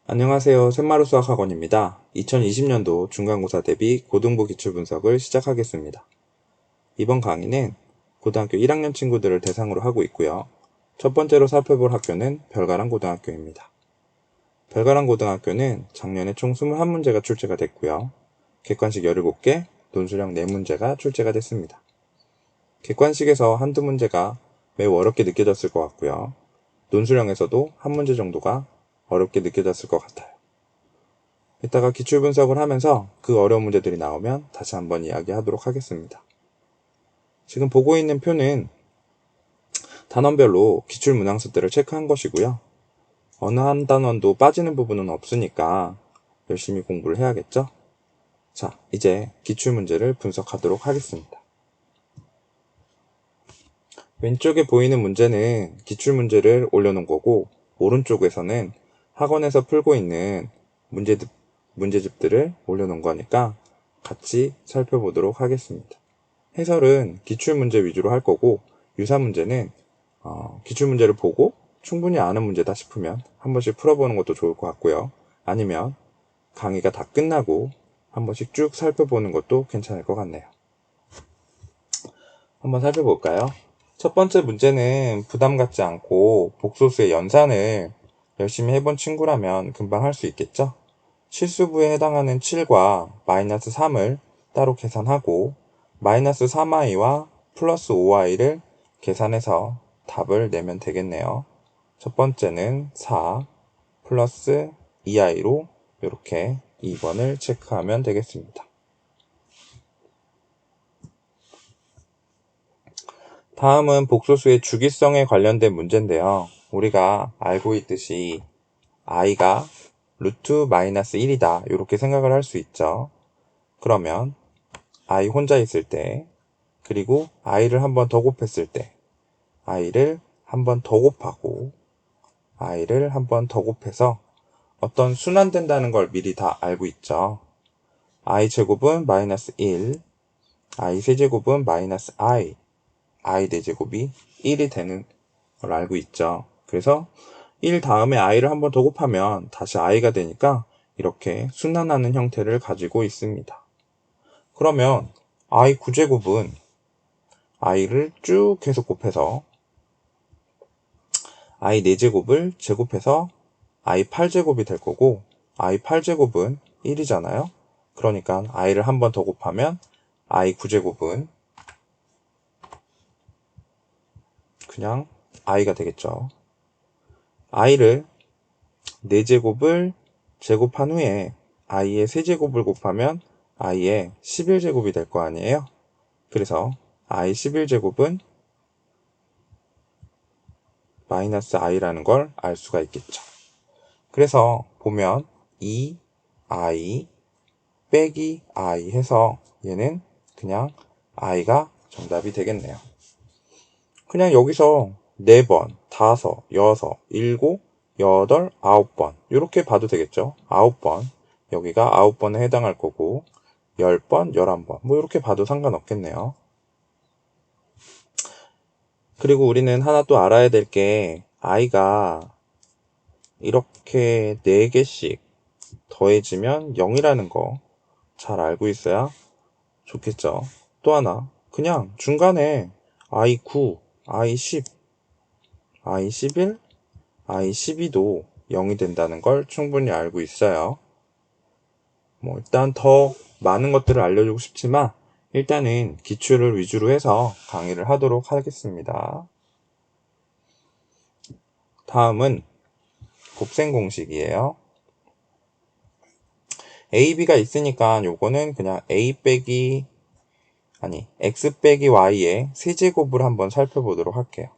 안녕하세요. 샘마루 수학학원입니다. 2020년도 중간고사 대비 고등부 기출분석을 시작하겠습니다. 이번 강의는 고등학교 1학년 친구들을 대상으로 하고 있고요. 첫 번째로 살펴볼 학교는 별가랑 고등학교입니다. 별가랑 고등학교는 작년에 총 21문제가 출제가 됐고요. 객관식 17개, 논술형 4문제가 출제가 됐습니다. 객관식에서 한두 문제가 매우 어렵게 느껴졌을 것 같고요. 논술형에서도 한 문제 정도가 어렵게 느껴졌을 것 같아요. 이따가 기출 분석을 하면서 그 어려운 문제들이 나오면 다시 한번 이야기하도록 하겠습니다. 지금 보고 있는 표는 단원별로 기출 문항수들을 체크한 것이고요. 어느 한 단원도 빠지는 부분은 없으니까 열심히 공부를 해야겠죠? 자, 이제 기출 문제를 분석하도록 하겠습니다. 왼쪽에 보이는 문제는 기출 문제를 올려놓은 거고, 오른쪽에서는 학원에서 풀고 있는 문제집들을 올려놓은 거니까 같이 살펴보도록 하겠습니다. 해설은 기출문제 위주로 할 거고, 유사문제는 기출문제를 보고 충분히 아는 문제다 싶으면 한 번씩 풀어보는 것도 좋을 것 같고요. 아니면 강의가 다 끝나고 한 번씩 쭉 살펴보는 것도 괜찮을 것 같네요. 한번 살펴볼까요? 첫 번째 문제는 부담 갖지 않고 복소수의 연산을 열심히 해본 친구라면 금방 할 수 있겠죠? 실수부에 해당하는 7과 마이너스 3을 따로 계산하고 마이너스 3i와 플러스 5i를 계산해서 답을 내면 되겠네요. 첫 번째는 4 플러스 2i로 이렇게 2번을 체크하면 되겠습니다. 다음은 복소수의 주기성에 관련된 문제인데요. 우리가 알고 있듯이 i가 루트 마이너스 1이다 이렇게 생각을 할 수 있죠. 그러면 i 혼자 있을 때, 그리고 i를 한 번 더 곱했을 때, i를 한 번 더 곱하고 i를 한 번 더 곱해서 어떤 순환된다는 걸 미리 다 알고 있죠. i 제곱은 마이너스 1, i 세제곱은 마이너스 i 4제곱이 1이 되는 걸 알고 있죠. 그래서 1 다음에 i를 한 번 더 곱하면 다시 i가 되니까 이렇게 순환하는 형태를 가지고 있습니다. 그러면 i 9제곱은 i를 쭉 계속 곱해서 i 4제곱을 제곱해서 i 8제곱이 될 거고, i 8제곱은 1이잖아요. 그러니까 i를 한 번 더 곱하면 i 9제곱은 그냥 i가 되겠죠. i를 4제곱을 제곱한 후에 i의 세제곱을 곱하면 i의 11제곱이 될 거 아니에요. 그래서 i 11제곱은 마이너스 i라는 걸 알 수가 있겠죠. 그래서 보면 2i 빼기 i 해서 얘는 그냥 i가 정답이 되겠네요. 그냥 여기서 4번, 5, 6, 7, 8, 9번 이렇게 봐도 되겠죠. 9번, 여기가 9번에 해당할 거고 10번, 11번 뭐 이렇게 봐도 상관없겠네요. 그리고 우리는 하나 또 알아야 될 게 i가 이렇게 4개씩 더해지면 0이라는 거 잘 알고 있어야 좋겠죠. 또 하나, 그냥 중간에 i9, i10, i11, i12도 0이 된다는 걸 충분히 알고 있어요. 일단 더 많은 것들을 알려주고 싶지만 일단은 기출을 위주로 해서 강의를 하도록 하겠습니다. 다음은 곱셈 공식이에요. a, b가 있으니까 요거는 그냥 x 빼기 y의 세제곱을 한번 살펴보도록 할게요.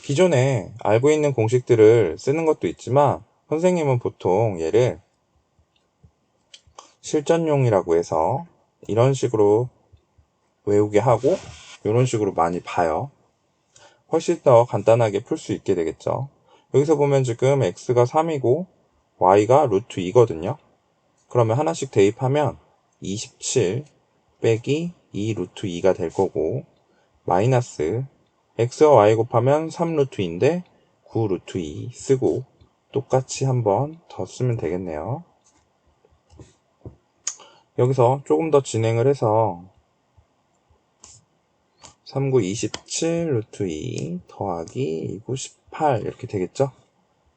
기존에 알고 있는 공식들을 쓰는 것도 있지만 선생님은 보통 얘를 실전용이라고 해서 이런 식으로 외우게 하고 이런 식으로 많이 봐요. 훨씬 더 간단하게 풀 수 있게 되겠죠. 여기서 보면 지금 x가 3이고 y가 루트 2거든요. 그러면 하나씩 대입하면 27 빼기 2 루트 2가 될 거고, 마이너스 x와 y 곱하면 3 루트 2인데 9 루트 2 쓰고 똑같이 한번 더 쓰면 되겠네요. 여기서 조금 더 진행을 해서 39, 27 루트 2 더하기 29, 18 이렇게 되겠죠?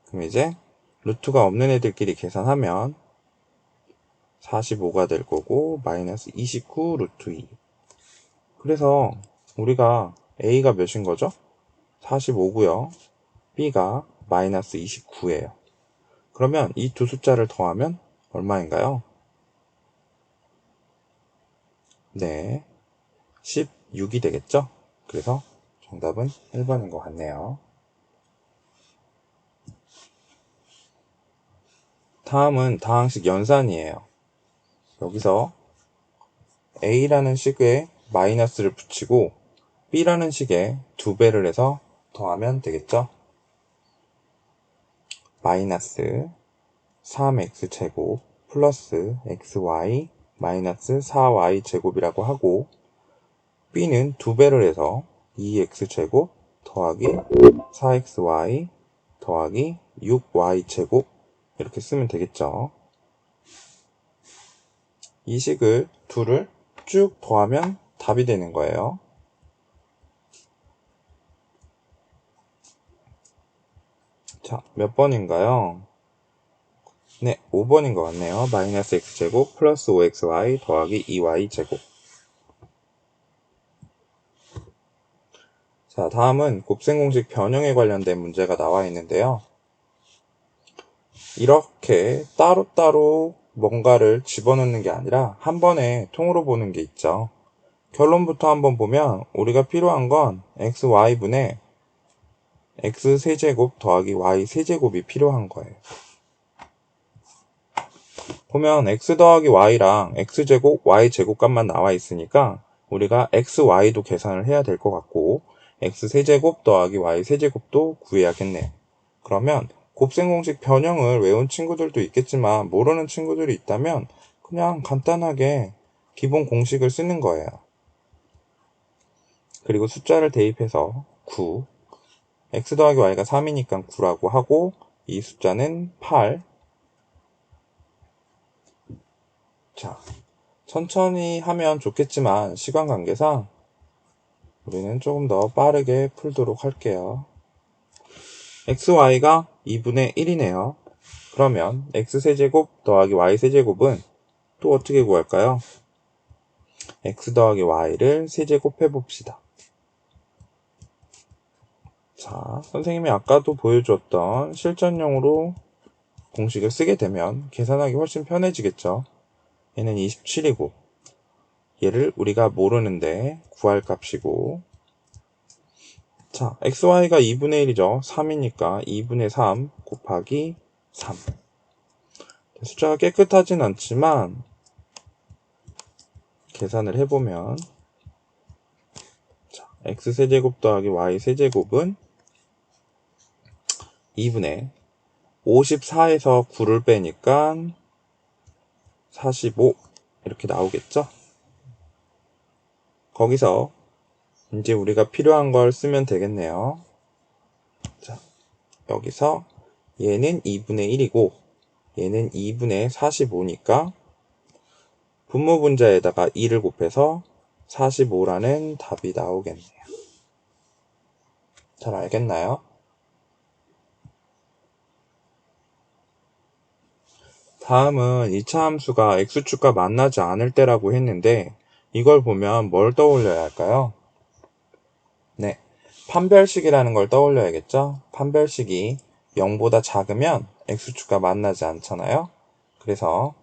그럼 이제 루트가 없는 애들끼리 계산하면 45가 될 거고 마이너스 29 루트 2. 그래서 우리가 A가 몇인 거죠? 45고요. B가 마이너스 29예요. 그러면 이 두 숫자를 더하면 얼마인가요? 네, 16이 되겠죠? 그래서 정답은 1번인 것 같네요. 다음은 다항식 연산이에요. 여기서 A라는 식에 마이너스를 붙이고 B라는 식에 2배를 해서 더하면 되겠죠? 마이너스 3x제곱 플러스 xy 마이너스 4y 제곱이라고 하고 b는 2배를 해서 2x제곱 더하기 4xy 더하기 6y 제곱 이렇게 쓰면 되겠죠. 이 식을 둘을 쭉 더하면 답이 되는 거예요. 자, 몇 번인가요? 네, 5번인 것 같네요. 마이너스 x제곱 플러스 5xy 더하기 2y 제곱. 자, 다음은 곱셈공식 변형에 관련된 문제가 나와 있는데요. 이렇게 따로따로 뭔가를 집어넣는 게 아니라 한 번에 통으로 보는 게 있죠. 결론부터 한번 보면 우리가 필요한 건 xy분의 x세제곱 더하기 y세제곱이 필요한 거예요. 보면 x 더하기 y랑 x제곱, y제곱 값만 나와 있으니까 우리가 xy도 계산을 해야 될 것 같고 x세제곱 더하기 y세제곱도 구해야겠네요. 그러면 곱셈공식 변형을 외운 친구들도 있겠지만 모르는 친구들이 있다면 그냥 간단하게 기본 공식을 쓰는 거예요. 그리고 숫자를 대입해서 9, x 더하기 y가 3이니까 9라고 하고 이 숫자는 8. 자, 천천히 하면 좋겠지만 시간 관계상 우리는 조금 더 빠르게 풀도록 할게요. xy가 2분의 1이네요. 그러면 x세제곱 더하기 y세제곱은 또 어떻게 구할까요? x 더하기 y를 세제곱해 봅시다. 자, 선생님이 아까도 보여주었던 실전용으로 공식을 쓰게 되면 계산하기 훨씬 편해지겠죠. 얘는 27이고 얘를 우리가 모르는데 구할 값이고, 자, xy가 2분의 1이죠. 3이니까 2분의 3 곱하기 3. 숫자가 깨끗하진 않지만 계산을 해보면, 자, x세제곱 더하기 y세제곱은 2분의 54에서 9를 빼니까 45 이렇게 나오겠죠. 거기서 이제 우리가 필요한 걸 쓰면 되겠네요. 자, 여기서 얘는 2분의 1이고 얘는 2분의 45니까 분모분자에다가 2를 곱해서 45라는 답이 나오겠네요. 잘 알겠나요? 다음은 2차 함수가 x축과 만나지 않을 때라고 했는데 이걸 보면 뭘 떠올려야 할까요? 네, 판별식이라는 걸 떠올려야겠죠? 판별식이 0보다 작으면 x축과 만나지 않잖아요? 그래서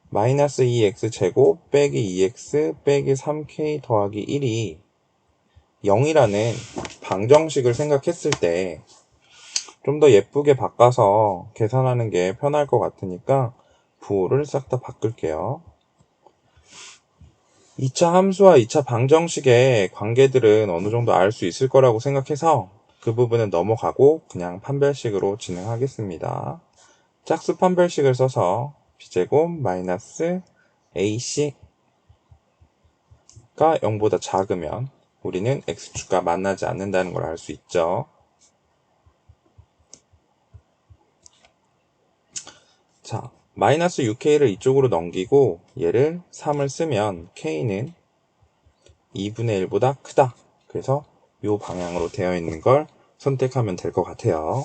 마이너스 2x제곱 빼기 2x 빼기 3k 더하기 1이 0이라는 방정식을 생각했을 때 좀 더 예쁘게 바꿔서 계산하는 게 편할 것 같으니까 부호를 싹 다 바꿀게요. 2차 함수와 2차 방정식의 관계들은 어느 정도 알 수 있을 거라고 생각해서 그 부분은 넘어가고 그냥 판별식으로 진행하겠습니다. 짝수 판별식을 써서 b제곱 마이너스 ac가 0보다 작으면 우리는 x축과 만나지 않는다는 걸 알 수 있죠. 자, 마이너스 6k를 이쪽으로 넘기고 얘를 3을 쓰면 k는 2분의 1보다 크다. 그래서 이 방향으로 되어 있는 걸 선택하면 될 것 같아요.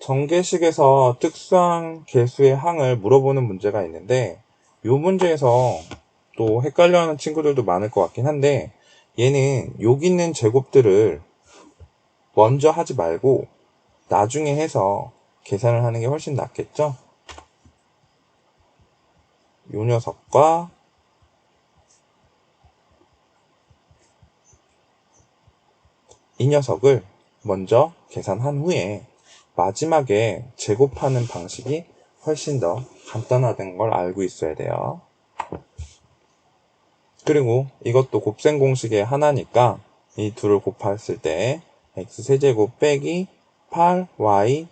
정계식에서 특수한 개수의 항을 물어보는 문제가 있는데 이 문제에서 또 헷갈려하는 친구들도 많을 것 같긴 한데 얘는 여기 있는 제곱들을 먼저 하지 말고 나중에 해서 계산을 하는 게 훨씬 낫겠죠? 이 녀석과 이 녀석을 먼저 계산한 후에 마지막에 제곱하는 방식이 훨씬 더 간단하다는 걸 알고 있어야 돼요. 그리고 이것도 곱셈 공식의 하나니까 이 둘을 곱했을 때 x세제곱 빼기 8y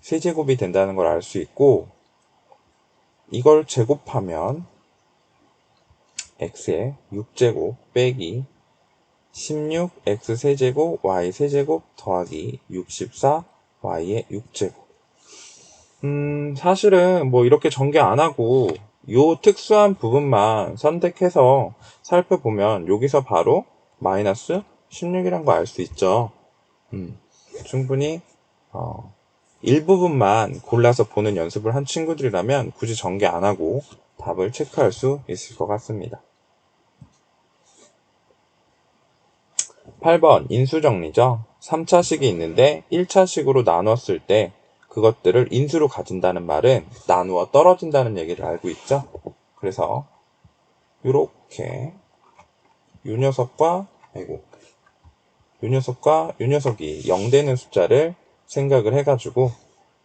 세제곱이 된다는 걸 알 수 있고 이걸 제곱하면 x의 6제곱 빼기 16x세제곱 y세제곱 더하기 64y의 6제곱. 사실은 뭐 이렇게 전개 안 하고 요 특수한 부분만 선택해서 살펴보면 여기서 바로 마이너스 16이란 거 알 수 있죠. 충분히 일부분만 골라서 보는 연습을 한 친구들이라면 굳이 전개 안 하고 답을 체크할 수 있을 것 같습니다. 8번 인수정리죠. 3차식이 있는데 1차식으로 나눴을 때 그것들을 인수로 가진다는 말은 나누어 떨어진다는 얘기를 알고 있죠. 그래서 요렇게 요 녀석과 요 녀석이 0 되는 숫자를 생각을 해가지고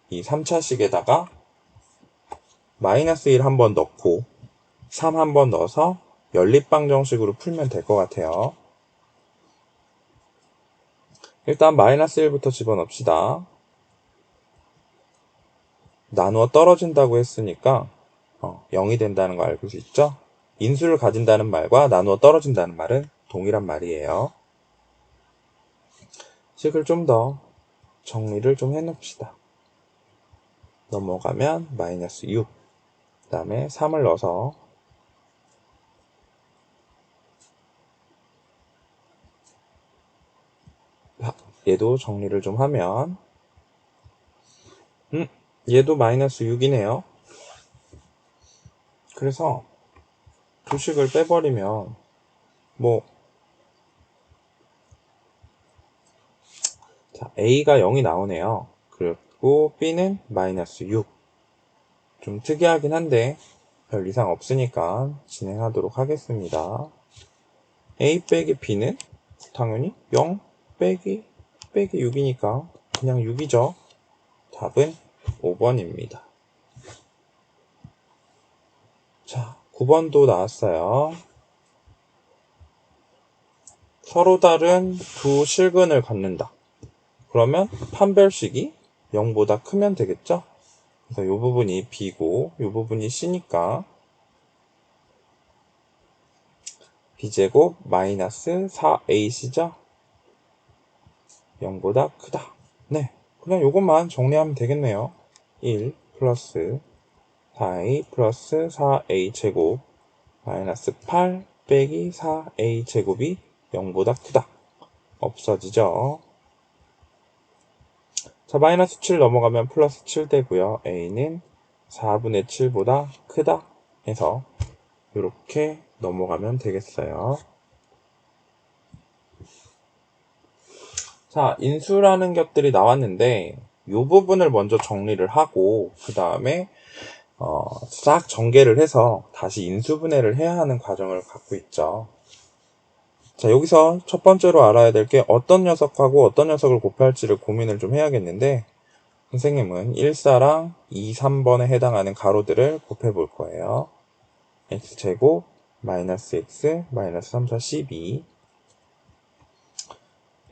이 3차식에다가 마이너스 1 한번 넣고 3 한번 넣어서 연립방정식으로 풀면 될 것 같아요. 일단 마이너스 1부터 집어넣읍시다. 나누어 떨어진다고 했으니까 0이 된다는 거 알고 있죠? 인수를 가진다는 말과 나누어 떨어진다는 말은 동일한 말이에요. 식을 좀 더 정리를 좀 해놓읍시다. 넘어가면 마이너스 6, 그 다음에 3을 넣어서 얘도 정리를 좀 하면 얘도 마이너스 6이네요. 그래서 두 식을 빼버리면 A가 0이 나오네요. 그리고 B는 마이너스 6. 좀 특이하긴 한데 별 이상 없으니까 진행하도록 하겠습니다. A 빼기 B는 당연히 0 빼기 6이니까 그냥 6이죠. 답은 5번입니다. 자, 9번도 나왔어요. 서로 다른 두 실근을 갖는다. 그러면 판별식이 0보다 크면 되겠죠? 그래서 이 부분이 B고 이 부분이 C니까 B제곱 마이너스 4AC죠? 0보다 크다. 네, 그냥 이것만 정리하면 되겠네요. 1 플러스 4A 플러스 4A 제곱 마이너스 8 빼기 4A 제곱이 0보다 크다. 없어지죠. 자, 마이너스 7 넘어가면 플러스 7 되고요. A는 4분의 7보다 크다 해서 이렇게 넘어가면 되겠어요. 자, 인수라는 것들이 나왔는데 이 부분을 먼저 정리를 하고 그 다음에 싹 전개를 해서 다시 인수분해를 해야 하는 과정을 갖고 있죠. 자, 여기서 첫 번째로 알아야 될 게 어떤 녀석하고 어떤 녀석을 곱해야 할지를 고민을 좀 해야겠는데 선생님은 1사랑 2, 3번에 해당하는 가로들을 곱해 볼 거예요. x제곱 마이너스 x 마이너스 3, 4, 12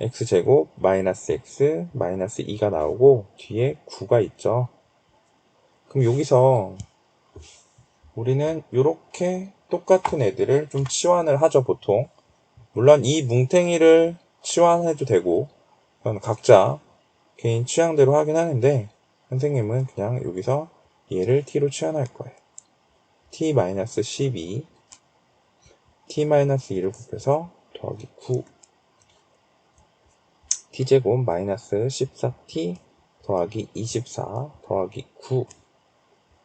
x제곱 마이너스 x 마이너스 2가 나오고 뒤에 9가 있죠. 그럼 여기서 우리는 이렇게 똑같은 애들을 좀 치환을 하죠, 보통. 물론 이 뭉탱이를 치환해도 되고 각자 개인 취향대로 하긴 하는데 선생님은 그냥 여기서 얘를 t로 치환할 거예요. t-12 t-2를 곱해서 더하기 9 t제곱 마이너스 14t 더하기 24 더하기 9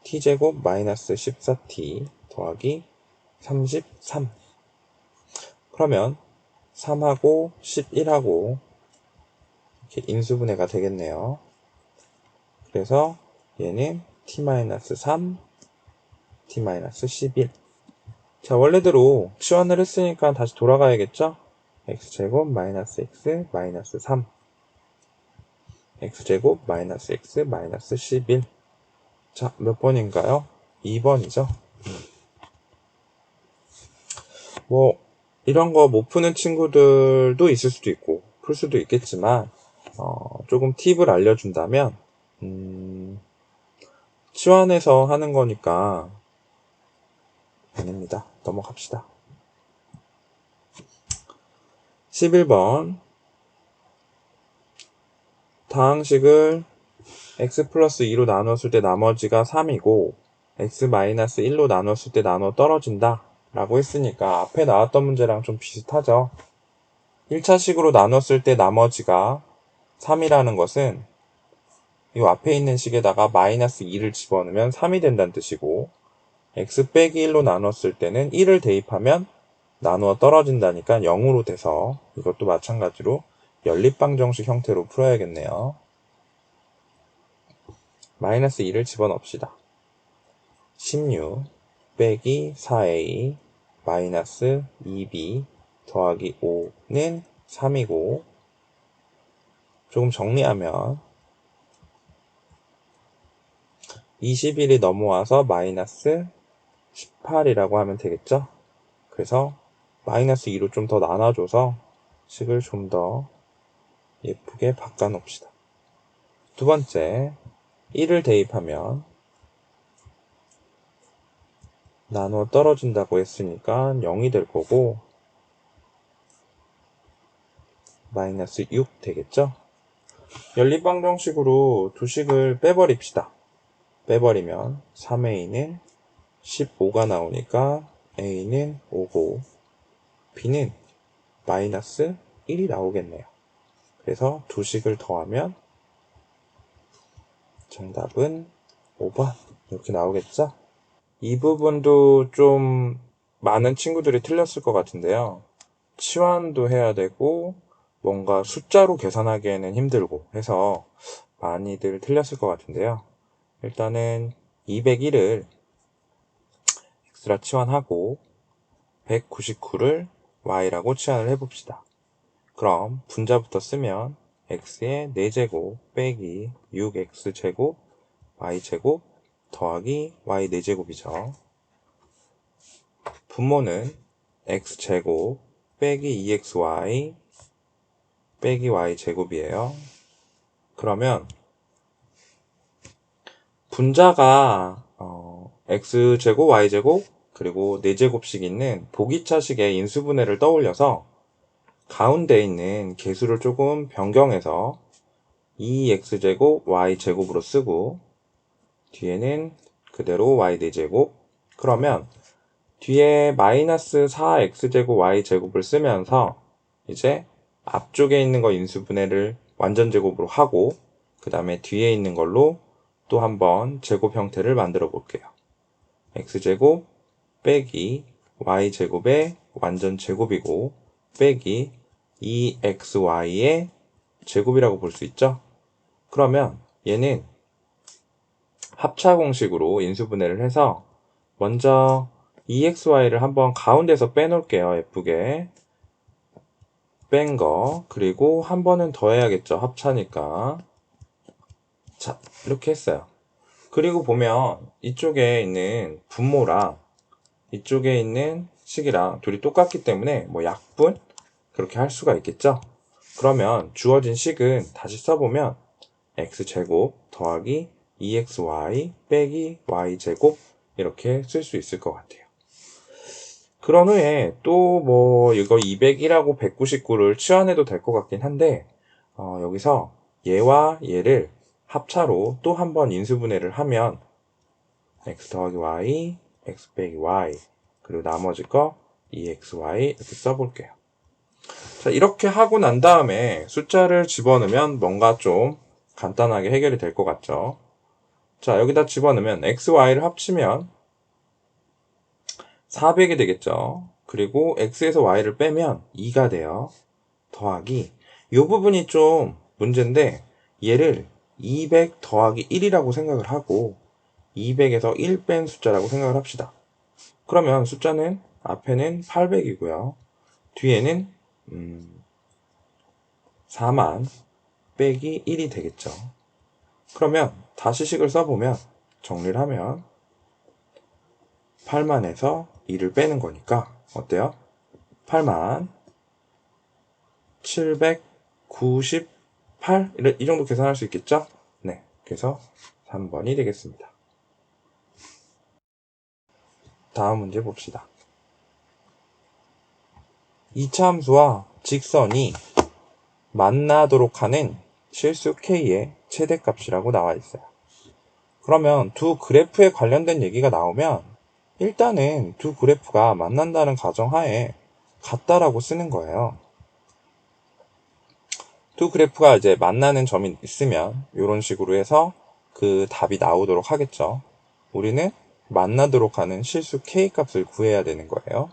t제곱 마이너스 14t 더하기 33. 그러면 3하고 11하고 이렇게 인수분해가 되겠네요. 그래서 얘는 t-3 t-11. 자, 원래대로 치환을 했으니까 다시 돌아가야겠죠? x제곱 마이너스 x 마이너스 3 x제곱 마이너스 x 마이너스 11. 자, 몇 번인가요? 2번이죠. 뭐 이런 거 못 푸는 친구들도 있을 수도 있고 풀 수도 있겠지만 조금 팁을 알려준다면 치환해서 하는 거니까 아닙니다. 넘어갑시다. 11번 다항식을 x 플러스 2로 나눴을 때 나머지가 3이고 x 마이너스 1로 나눴을 때 나눠 떨어진다 라고 했으니까 앞에 나왔던 문제랑 좀 비슷하죠. 1차식으로 나눴을 때 나머지가 3이라는 것은 이 앞에 있는 식에다가 마이너스 2를 집어넣으면 3이 된다는 뜻이고 x 빼기 1로 나눴을 때는 1을 대입하면 나누어 떨어진다니까 0으로 돼서 이것도 마찬가지로 연립방정식 형태로 풀어야겠네요. 마이너스 2를 집어넣읍시다. 16 빼기 4a 마이너스 2b 더하기 5는 3이고 조금 정리하면 21이 넘어와서 마이너스 18이라고 하면 되겠죠? 그래서 마이너스 2로 좀 더 나눠줘서 식을 좀 더 예쁘게 바꿔놓읍시다. 두 번째, 1을 대입하면 나누어 떨어진다고 했으니까 0이 될 거고 마이너스 6 되겠죠? 연립방정식으로 두 식을 빼버립시다. 빼버리면 3a는 15가 나오니까 a는 5고 b는 마이너스 1이 나오겠네요. 그래서 두 식을 더하면 정답은 5번 이렇게 나오겠죠? 이 부분도 좀 많은 친구들이 틀렸을 것 같은데요. 치환도 해야 되고 뭔가 숫자로 계산하기에는 힘들고 해서 많이들 틀렸을 것 같은데요. 일단은 201을 x라 치환하고 199를 y라고 치환을 해봅시다. 그럼 분자부터 쓰면 x의 4제곱 빼기 6x제곱 y제곱 더하기 y 4제곱이죠. 분모는 x제곱 빼기 2xy 빼기 y제곱이에요. 그러면 분자가 x제곱 y제곱 그리고 4제곱씩 있는 보기차식의 인수분해를 떠올려서 가운데 있는 개수를 조금 변경해서 2x제곱 y제곱으로 쓰고 뒤에는 그대로 y 4제곱. 그러면 뒤에 마이너스 4x제곱 y제곱을 쓰면서 이제 앞쪽에 있는 거 인수분해를 완전제곱으로 하고 그 다음에 뒤에 있는 걸로 또 한번 제곱 형태를 만들어 볼게요. x제곱 빼기 y제곱의 완전제곱이고 빼기 2xy의 제곱이라고 볼 수 있죠. 그러면 얘는 합차 공식으로 인수분해를 해서 먼저 2xy를 한번 가운데서 빼놓을게요. 예쁘게 뺀 거. 그리고 한 번은 더 해야겠죠. 합차니까. 자, 이렇게 했어요. 그리고 보면 이쪽에 있는 분모랑 이쪽에 있는 식이랑 둘이 똑같기 때문에 뭐 약분 그렇게 할 수가 있겠죠. 그러면 주어진 식은 다시 써보면 x제곱 더하기 2xy 빼기 y제곱 이렇게 쓸 수 있을 것 같아요. 그런 후에 또 뭐 이거 201하고 199를 치환해도 될 것 같긴 한데 여기서 얘와 얘를 합차로 또 한 번 인수분해를 하면 x 더하기 y, x 빼기 y, 그리고 나머지 거 2xy 이렇게 써볼게요. 자, 이렇게 하고 난 다음에 숫자를 집어넣으면 뭔가 좀 간단하게 해결이 될 것 같죠? 자, 여기다 집어넣으면 xy를 합치면 400이 되겠죠? 그리고 x에서 y를 빼면 2가 돼요. 더하기 이 부분이 좀 문제인데 얘를 200 더하기 1이라고 생각을 하고 200에서 1 뺀 숫자라고 생각을 합시다. 그러면 숫자는 앞에는 800이고요. 뒤에는 4만 빼기 1이 되겠죠. 그러면 다시 식을 써보면 정리를 하면 8만에서 2를 빼는 거니까 어때요? 8만 798 이 정도 계산할 수 있겠죠? 네, 그래서 3번이 되겠습니다. 다음 문제 봅시다. 이차함수와 직선이 만나도록 하는 실수 k의 최대값이라고 나와 있어요. 그러면 두 그래프에 관련된 얘기가 나오면 일단은 두 그래프가 만난다는 가정하에 같다라고 쓰는 거예요. 두 그래프가 이제 만나는 점이 있으면 이런 식으로 해서 그 답이 나오도록 하겠죠. 우리는 만나도록 하는 실수 k 값을 구해야 되는 거예요.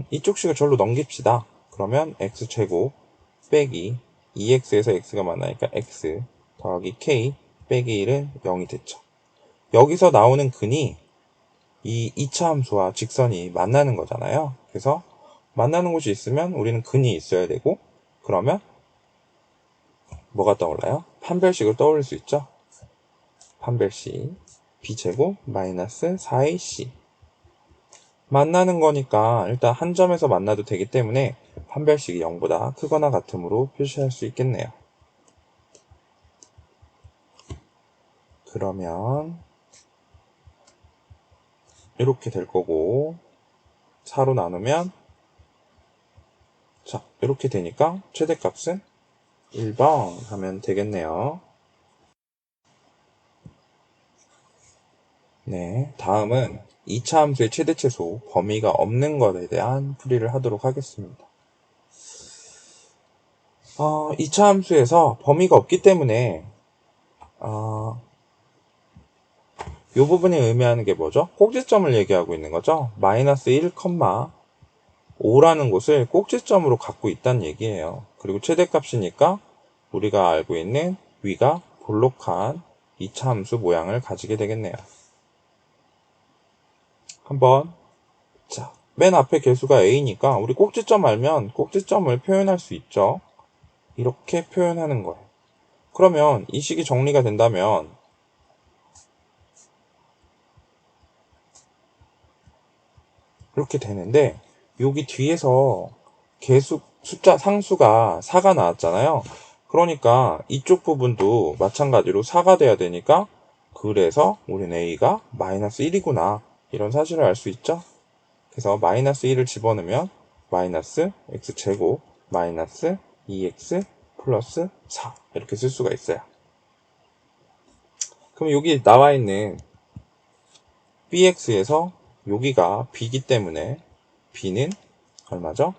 이쪽 식을 절로 넘깁시다. 그러면 x제곱 빼기 2x에서 x가 만나니까 x 더하기 k 빼기 1은 0이 됐죠. 여기서 나오는 근이 이 2차 함수와 직선이 만나는 거잖아요. 그래서 만나는 곳이 있으면 우리는 근이 있어야 되고, 그러면 뭐가 떠올라요? 판별식을 떠올릴 수 있죠. 판별식 b제곱 마이너스 4ac 만나는 거니까 일단 한 점에서 만나도 되기 때문에 판별식이 0보다 크거나 같음으로 표시할 수 있겠네요. 그러면 이렇게 될 거고 4로 나누면 자 이렇게 되니까 최대값은 1번 하면 되겠네요. 네, 다음은 2차 함수의 최대최소 범위가 없는 것에 대한 풀이를 하도록 하겠습니다. 2차 함수에서 범위가 없기 때문에 이 부분이 의미하는 게 뭐죠? 꼭지점을 얘기하고 있는 거죠. 마이너스 1,5라는 곳을 꼭지점으로 갖고 있다는 얘기예요. 그리고 최대값이니까 우리가 알고 있는 위가 볼록한 2차 함수 모양을 가지게 되겠네요. 한번 자, 맨 앞에 개수가 a니까 우리 꼭지점 알면 꼭지점을 표현할 수 있죠. 이렇게 표현하는 거예요. 그러면 이 식이 정리가 된다면 이렇게 되는데 여기 뒤에서 개수 숫자 상수가 4가 나왔잖아요. 그러니까 이쪽 부분도 마찬가지로 4가 돼야 되니까 그래서 우리는 a가 마이너스 1이구나 이런 사실을 알 수 있죠. 그래서 마이너스 1을 집어넣으면 마이너스 x제곱 마이너스 2x 플러스 4 이렇게 쓸 수가 있어요. 그럼 여기 나와 있는 bx에서 여기가 b이기 때문에 b는 얼마죠?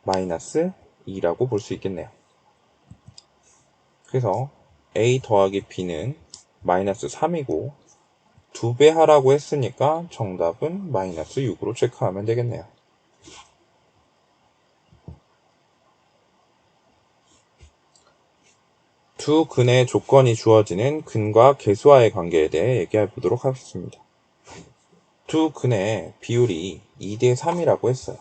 마이너스 2라고 볼 수 있겠네요. 그래서 a 더하기 b는 마이너스 3이고 2배 하라고 했으니까 정답은 마이너스 6으로 체크하면 되겠네요. 두 근의 조건이 주어지는 근과 개수와의 관계에 대해 얘기해 보도록 하겠습니다. 두 근의 비율이 2대 3이라고 했어요.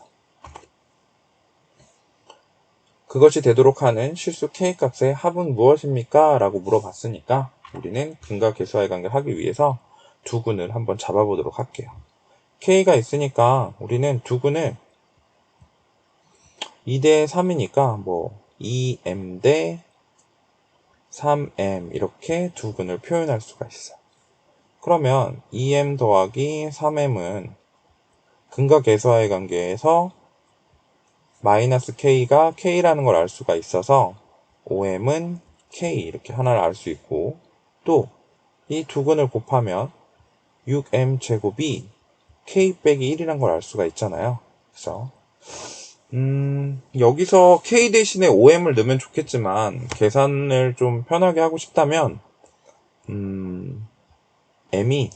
그것이 되도록 하는 실수 k값의 합은 무엇입니까? 라고 물어봤으니까 우리는 근과 개수와의 관계를 하기 위해서 두 근을 한번 잡아보도록 할게요. k가 있으니까 우리는 두 근을 2대 3이니까 뭐 2m 대 3m 이렇게 두 근을 표현할 수가 있어요. 그러면 2m 더하기 3m은 근과 개수와의 관계에서 마이너스 k가 k라는 걸 알 수가 있어서 5m은 k 이렇게 하나를 알 수 있고, 또 이 두 근을 곱하면 6m 제곱이 k 빼기 1이란 걸 알 수가 있잖아요. 그래서 여기서 k 대신에 5m을 넣으면 좋겠지만 계산을 좀 편하게 하고 싶다면 m이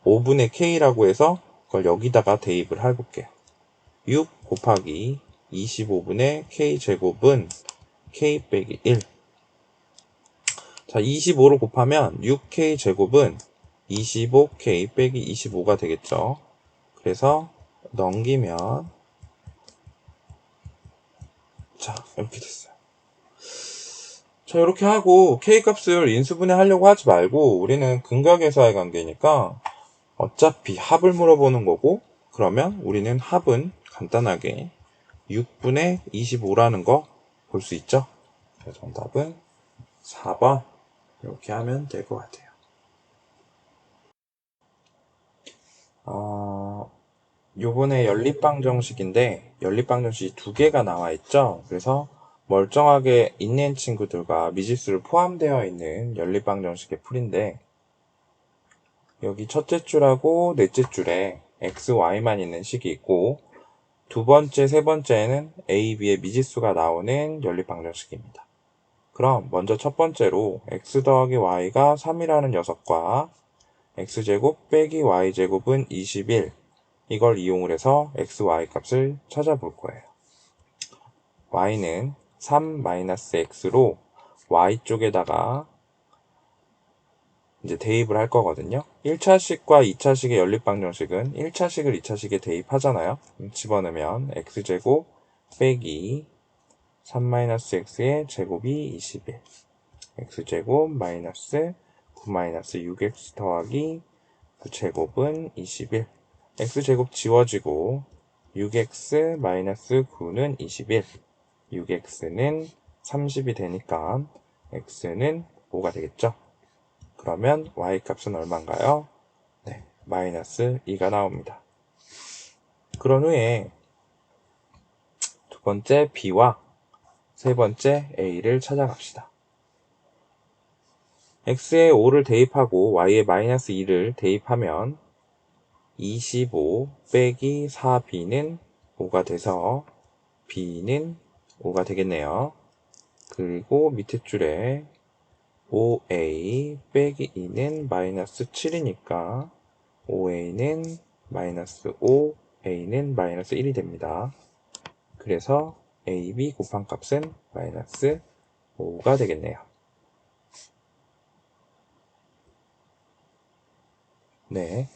5분의 k라고 해서 그걸 여기다가 대입을 해볼게요. 6 곱하기 25분의 k 제곱은 k 빼기 1. 자, 25를 곱하면 6k 제곱은 25k 빼기 25가 되겠죠. 그래서 넘기면 자, 이렇게 됐어요. 자, 이렇게 하고 k 값을 인수분해 하려고 하지 말고 우리는 근각에서의 관계니까 어차피 합을 물어보는 거고, 그러면 우리는 합은 간단하게 6분의 25라는 거 볼 수 있죠. 그래서 정답은 4번 이렇게 하면 될 것 같아요. 요번에 연립방정식인데 연립방정식이 두 개가 나와 있죠. 그래서 멀쩡하게 있는 친구들과 미지수를 포함되어 있는 연립방정식의 풀인데, 여기 첫째 줄하고 넷째 줄에 x, y만 있는 식이 있고, 두 번째, 세 번째에는 a, b의 미지수가 나오는 연립방정식입니다. 그럼 먼저 첫 번째로 x 더하기 y가 3이라는 녀석과 x제곱 빼기 y제곱은 21, 이걸 이용을 해서 x, y 값을 찾아볼 거예요. y는 3-x로 y쪽에다가 이제 대입을 할 거거든요. 1차식과 2차식의 연립방정식은 1차식을 2차식에 대입하잖아요. 집어넣으면 x제곱 빼기 3-x의 제곱이 21, x제곱 마이너스 9-6x 더하기 9제곱은 21, x제곱 지워지고 6x 마이너스 9는 21, 6x는 30이 되니까 x는 5가 되겠죠. 그러면 y값은 얼마인가요? 네, 마이너스 2가 나옵니다. 그런 후에 두 번째 b와 세 번째 a를 찾아갑시다. x에 5를 대입하고 y에 마이너스 2를 대입하면 25 빼기 4b는 5가 돼서 b는 5가 되겠네요. 그리고 밑에 줄에 5a 빼기 2는 마이너스 7이니까 5a는 마이너스 5, a는 마이너스 1이 됩니다. 그래서 a, b 곱한 값은 마이너스 5가 되겠네요. 네.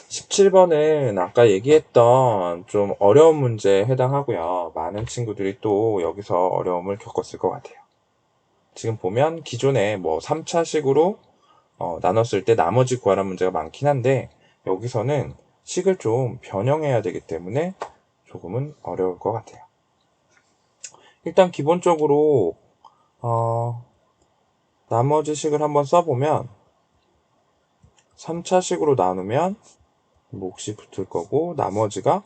17번은 아까 얘기했던 좀 어려운 문제에 해당하고요. 많은 친구들이 또 여기서 어려움을 겪었을 것 같아요. 지금 보면 기존에 뭐 3차식으로 나눴을 때 나머지 구하라는 문제가 많긴 한데, 여기서는 식을 좀 변형해야 되기 때문에 조금은 어려울 것 같아요. 일단 기본적으로 나머지 식을 한번 써보면 3차식으로 나누면 몫이 붙을 거고, 나머지가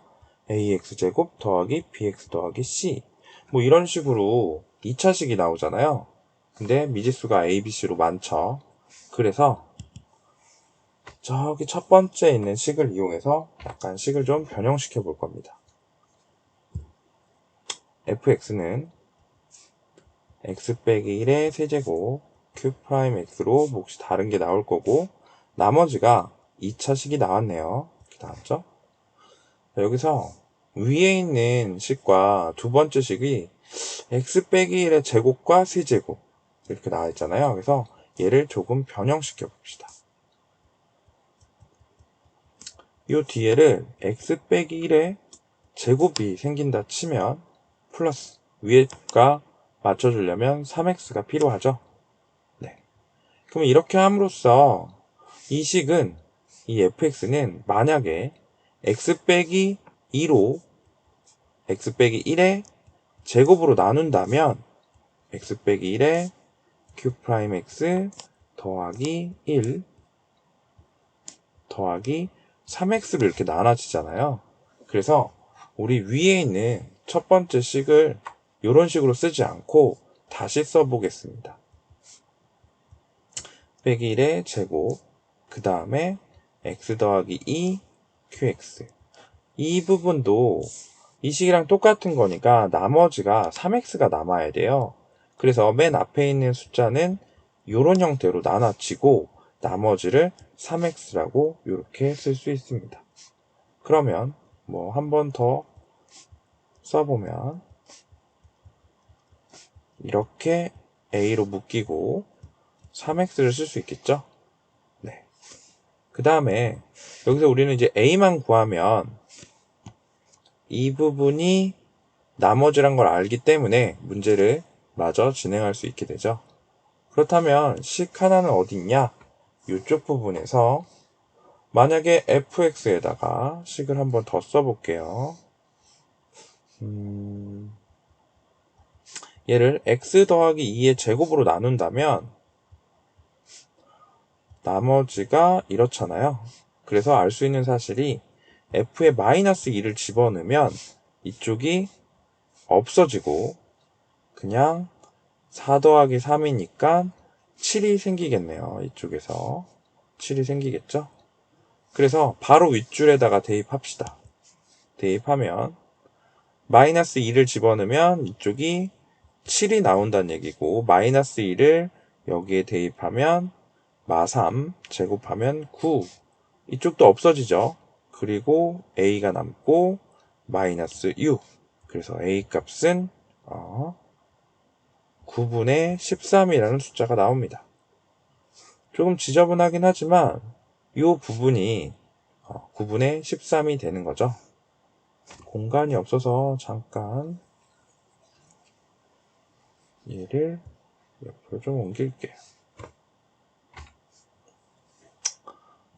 ax제곱 더하기 bx 더하기 c, 뭐 이런 식으로 2차식이 나오잖아요. 근데 미지수가 a, b, c로 많죠. 그래서 저기 첫 번째 있는 식을 이용해서 약간 식을 좀 변형시켜 볼 겁니다. fx는 x 빼기 1의 세제곱 q 프라임 x로 몫이 다른 게 나올 거고, 나머지가 2차식이 나왔네요. 이렇게 나왔죠? 여기서 위에 있는 식과 두 번째 식이 x 빼기 1의 제곱과 세제곱 이렇게 나와 있잖아요. 그래서 얘를 조금 변형시켜 봅시다. 이 뒤에를 x 빼기 1의 제곱이 생긴다 치면 플러스 위에가 맞춰주려면 3x가 필요하죠. 네. 그럼 이렇게 함으로써 이 식은, 이 fx는 만약에 x 빼기 2로 x 빼기 1의 제곱으로 나눈다면 x 빼기 1의 q 프라임 x 더하기 1 더하기 3x로 이렇게 나눠지잖아요. 그래서 우리 위에 있는 첫 번째 식을 이런 식으로 쓰지 않고 다시 써보겠습니다. 빼기 1의 제곱, 그 다음에 x 더하기 2 qx. 이 부분도 이 식이랑 똑같은 거니까 나머지가 3x가 남아야 돼요. 그래서 맨 앞에 있는 숫자는 이런 형태로 나눠지고 나머지를 3x라고 이렇게 쓸 수 있습니다. 그러면 뭐 한 번 더 써보면 이렇게 a로 묶이고 3x를 쓸 수 있겠죠? 네. 그 다음에 여기서 우리는 이제 a만 구하면 이 부분이 나머지란 걸 알기 때문에 문제를 마저 진행할 수 있게 되죠. 그렇다면 식 하나는 어디 있냐? 이쪽 부분에서 만약에 fx에다가 식을 한번 더 써볼게요. 얘를 x 더하기 2의 제곱으로 나눈다면 나머지가 이렇잖아요. 그래서 알 수 있는 사실이 f에 마이너스 2를 집어넣으면 이쪽이 없어지고 그냥 4 더하기 3이니까 7이 생기겠네요. 이쪽에서 7이 생기겠죠? 그래서 바로 윗줄에다가 대입합시다. 대입하면 마이너스 2를 집어넣으면 이쪽이 7이 나온다는 얘기고 마이너스 2를 여기에 대입하면 마3 제곱하면 9 이쪽도 없어지죠. 그리고 a가 남고 마이너스 6 그래서 a 값은 9분의 13이라는 숫자가 나옵니다. 조금 지저분하긴 하지만 이 부분이 9분의 13이 되는 거죠. 공간이 없어서 잠깐 얘를 옆으로 좀 옮길게요.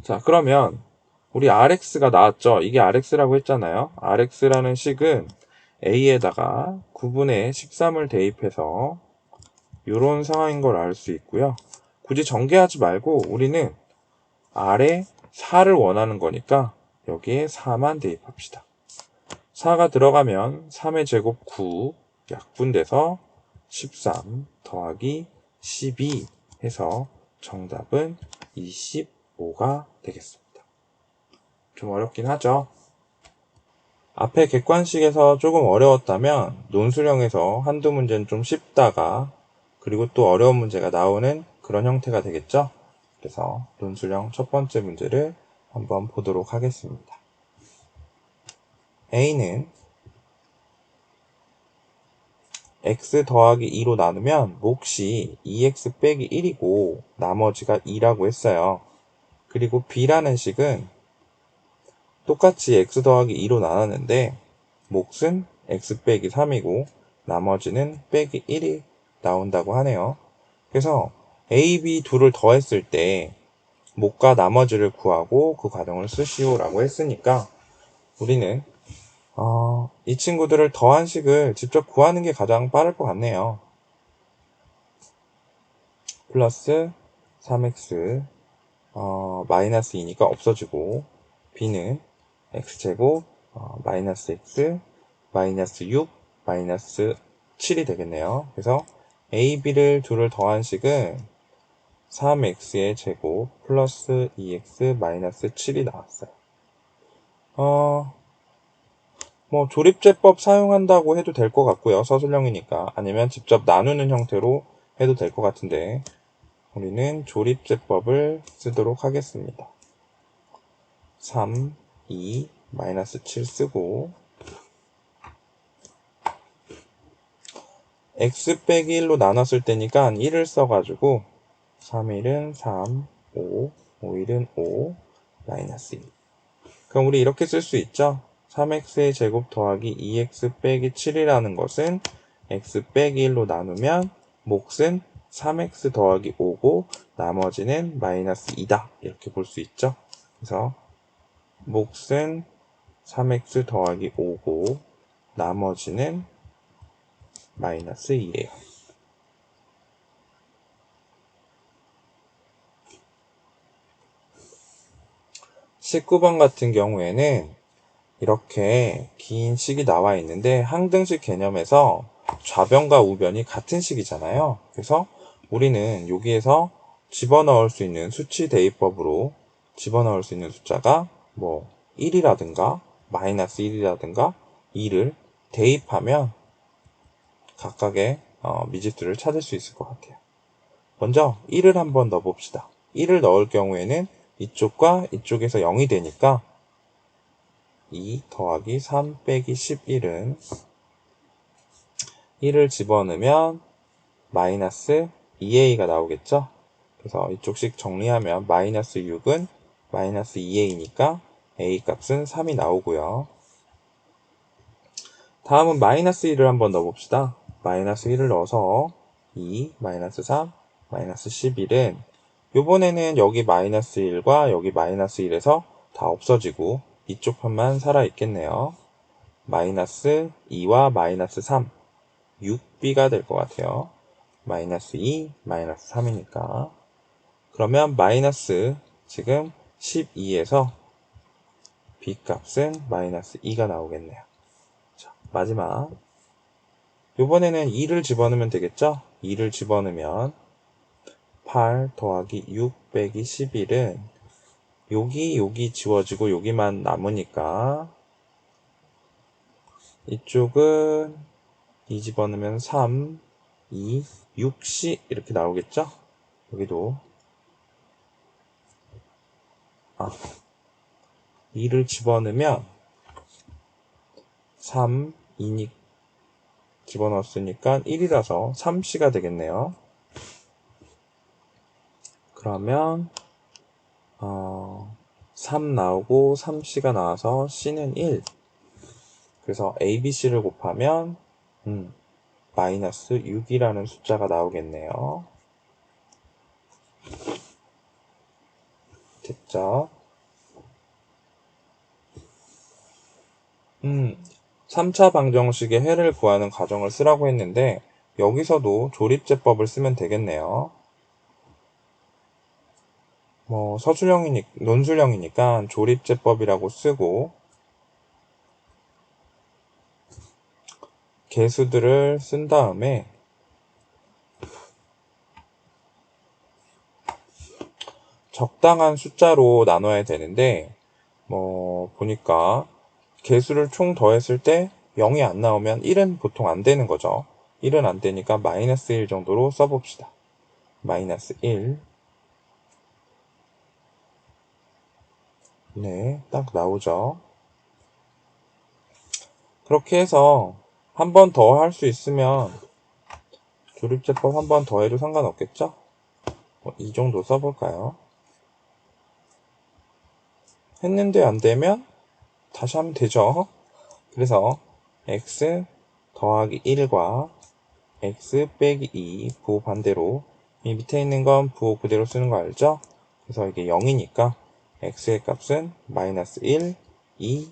자, 그러면 우리 rx가 나왔죠. 이게 rx라고 했잖아요. rx라는 식은 a에다가 9분의 13을 대입해서 이런 상황인 걸 알 수 있고요. 굳이 전개하지 말고 우리는 아래 4를 원하는 거니까 여기에 4만 대입합시다. 4가 들어가면 3의 제곱 9 약분돼서 13 더하기 12 해서 정답은 25가 되겠습니다. 좀 어렵긴 하죠. 앞에 객관식에서 조금 어려웠다면 논술형에서 한두 문제는 좀 쉽다가 그리고 또 어려운 문제가 나오는 그런 형태가 되겠죠. 그래서 논술형 첫 번째 문제를 한번 보도록 하겠습니다. A는 x 더하기 2로 나누면 몫이 2x 빼기 1이고 나머지가 2라고 했어요. 그리고 B라는 식은 똑같이 x 더하기 2로 나눴는데 몫은 x 빼기 3이고 나머지는 빼기 1이 나온다고 하네요. 그래서 A, B 둘을 더했을 때 몫과 나머지를 구하고 그 과정을 쓰시오 라고 했으니까 우리는 이 친구들을 더한 식을 직접 구하는 게 가장 빠를 것 같네요. 플러스 3x 마이너스 2니까 없어지고 B는 x제곱 마이너스 x 마이너스 6 마이너스 7이 되겠네요. 그래서 a, b를 둘을 더한 식은 3x의 제곱 플러스 2x 마이너스 7이 나왔어요. 뭐 조립제법 사용한다고 해도 될 것 같고요. 서술형이니까. 아니면 직접 나누는 형태로 해도 될 것 같은데 우리는 조립제법을 쓰도록 하겠습니다. 3, 2, 마이너스 7 쓰고 x 빼기 1로 나눴을 때니까 1을 써가지고 3일은 3, 5, 5일은 5, 마이너스 2. 그럼 우리 이렇게 쓸 수 있죠? 3x의 제곱 더하기 2x 빼기 7이라는 것은 x 빼기 1로 나누면 몫은 3x 더하기 5고 나머지는 마이너스 2다. 이렇게 볼 수 있죠? 그래서 몫은 3x 더하기 5고 나머지는 마이너스 2예요. 19번 같은 경우에는 이렇게 긴 식이 나와 있는데 항등식 개념에서 좌변과 우변이 같은 식이잖아요. 그래서 우리는 여기에서 집어넣을 수 있는 수치 대입법으로 집어넣을 수 있는 숫자가 1이라든가 마이너스 1이라든가 2를 대입하면 각각의 미지수를 찾을 수 있을 것 같아요. 먼저 1을 한번 넣어봅시다. 1을 넣을 경우에는 이쪽과 이쪽에서 0이 되니까 2 더하기 3 빼기 11은 1을 집어넣으면 마이너스 2a가 나오겠죠? 그래서 이쪽씩 정리하면 마이너스 6은 마이너스 2a니까 a 값은 3이 나오고요. 다음은 마이너스 1을 한번 넣어봅시다. 마이너스 1을 넣어서 2, 마이너스 3, 마이너스 11은 요번에는 여기 마이너스 1과 여기 마이너스 1에서 다 없어지고 이쪽 편만 살아있겠네요. 마이너스 2와 마이너스 3, 6b가 될 것 같아요. 마이너스 2, 마이너스 3이니까. 그러면 마이너스 지금 12에서 b 값은 마이너스 2가 나오겠네요. 자, 마지막. 요번에는 2를 집어넣으면 되겠죠? 2를 집어넣으면 8 더하기 6 빼기 11은 여기 지워지고 여기만 남으니까 이쪽은 2 집어넣으면 3, 2, 6c 이렇게 나오겠죠? 여기도 2를 집어넣으면 3, 2니 집어넣었으니까 1이라서 3c가 되겠네요. 그러면 3 나오고 3c가 나와서 c는 1. 그래서 a, b, c를 곱하면 마이너스 6이라는 숫자가 나오겠네요. 됐죠? 3차 방정식의 해를 구하는 과정을 쓰라고 했는데 여기서도 조립제법을 쓰면 되겠네요. 논술형이니까 조립제법이라고 쓰고 개수들을 쓴 다음에 적당한 숫자로 나눠야 되는데 보니까 개수를 총 더했을 때 0이 안 나오면 1은 보통 안 되는 거죠. 1은 안 되니까 마이너스 1 정도로 써봅시다. 마이너스 1. 네, 딱 나오죠. 그렇게 해서 한 번 더 할 수 있으면 조립제법 한 번 더 해도 상관없겠죠? 이 정도 써볼까요? 했는데 안 되면 다시 하면 되죠. 그래서 x 더하기 1과 x 빼기 2 부호 반대로 이 밑에 있는 건 부호 그대로 쓰는 거 알죠? 그래서 이게 0이니까 x의 값은 마이너스 1, 2,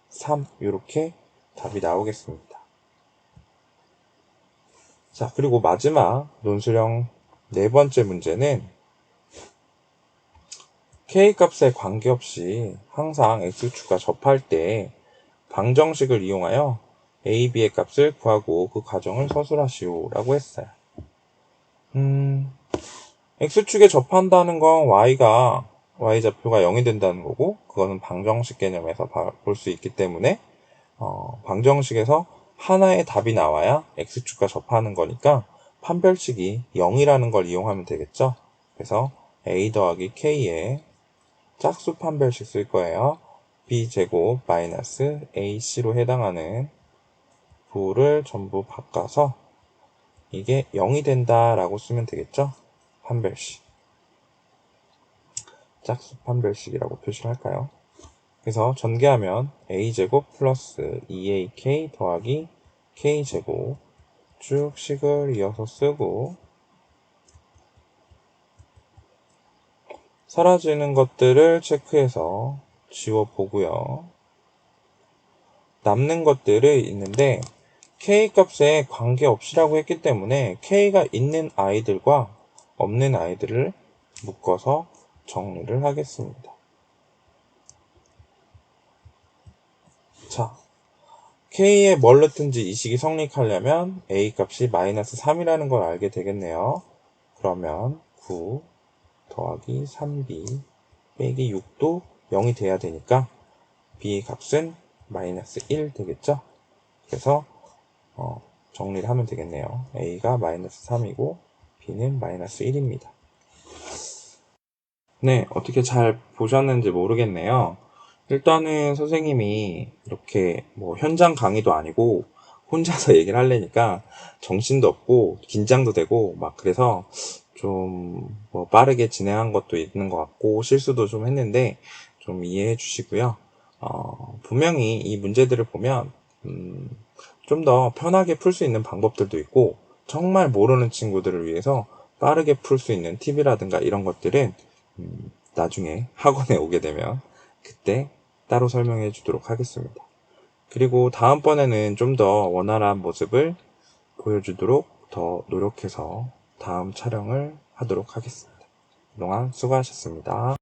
3 이렇게 답이 나오겠습니다. 자, 그리고 마지막 논술형 네 번째 문제는 k값에 관계없이 항상 x축과 접할 때 방정식을 이용하여 a, b의 값을 구하고 그 과정을 서술하시오 라고 했어요. x축에 접한다는 건 y좌표가 0이 된다는 거고 그거는 방정식 개념에서 볼 수 있기 때문에 방정식에서 하나의 답이 나와야 x축과 접하는 거니까 판별식이 0이라는 걸 이용하면 되겠죠. 그래서 a 더하기 k에 짝수 판별식 쓸 거예요. b제곱 마이너스 ac로 해당하는 부호를 전부 바꿔서 이게 0이 된다 라고 쓰면 되겠죠. 판별식. 짝수 판별식이라고 표시를 할까요? 그래서 전개하면 a제곱 플러스 2ak 더하기 k제곱 쭉 식을 이어서 쓰고 사라지는 것들을 체크해서 지워보고요. 남는 것들이 있는데 k값에 관계없이라고 했기 때문에 k가 있는 아이들과 없는 아이들을 묶어서 정리를 하겠습니다. 자, k에 뭘 넣든지 이 식이 성립하려면 a 값이 마이너스 3이라는 걸 알게 되겠네요. 그러면 9, 더하기 3b 빼기 6도 0이 돼야 되니까 b의 값은 마이너스 1 되겠죠? 그래서 정리를 하면 되겠네요. a가 마이너스 3이고 b는 마이너스 1입니다. 네, 어떻게 잘 보셨는지 모르겠네요. 일단은 선생님이 이렇게 뭐 현장 강의도 아니고 혼자서 얘기를 하려니까 정신도 없고 긴장도 되고 막 그래서 좀 뭐 빠르게 진행한 것도 있는 것 같고 실수도 좀 했는데 좀 이해해 주시고요. 분명히 이 문제들을 보면 좀 더 편하게 풀 수 있는 방법들도 있고 정말 모르는 친구들을 위해서 빠르게 풀 수 있는 팁이라든가 이런 것들은 나중에 학원에 오게 되면 그때 따로 설명해 주도록 하겠습니다. 그리고 다음번에는 좀 더 원활한 모습을 보여주도록 더 노력해서 다음 촬영을 하도록 하겠습니다. 그동안 수고하셨습니다.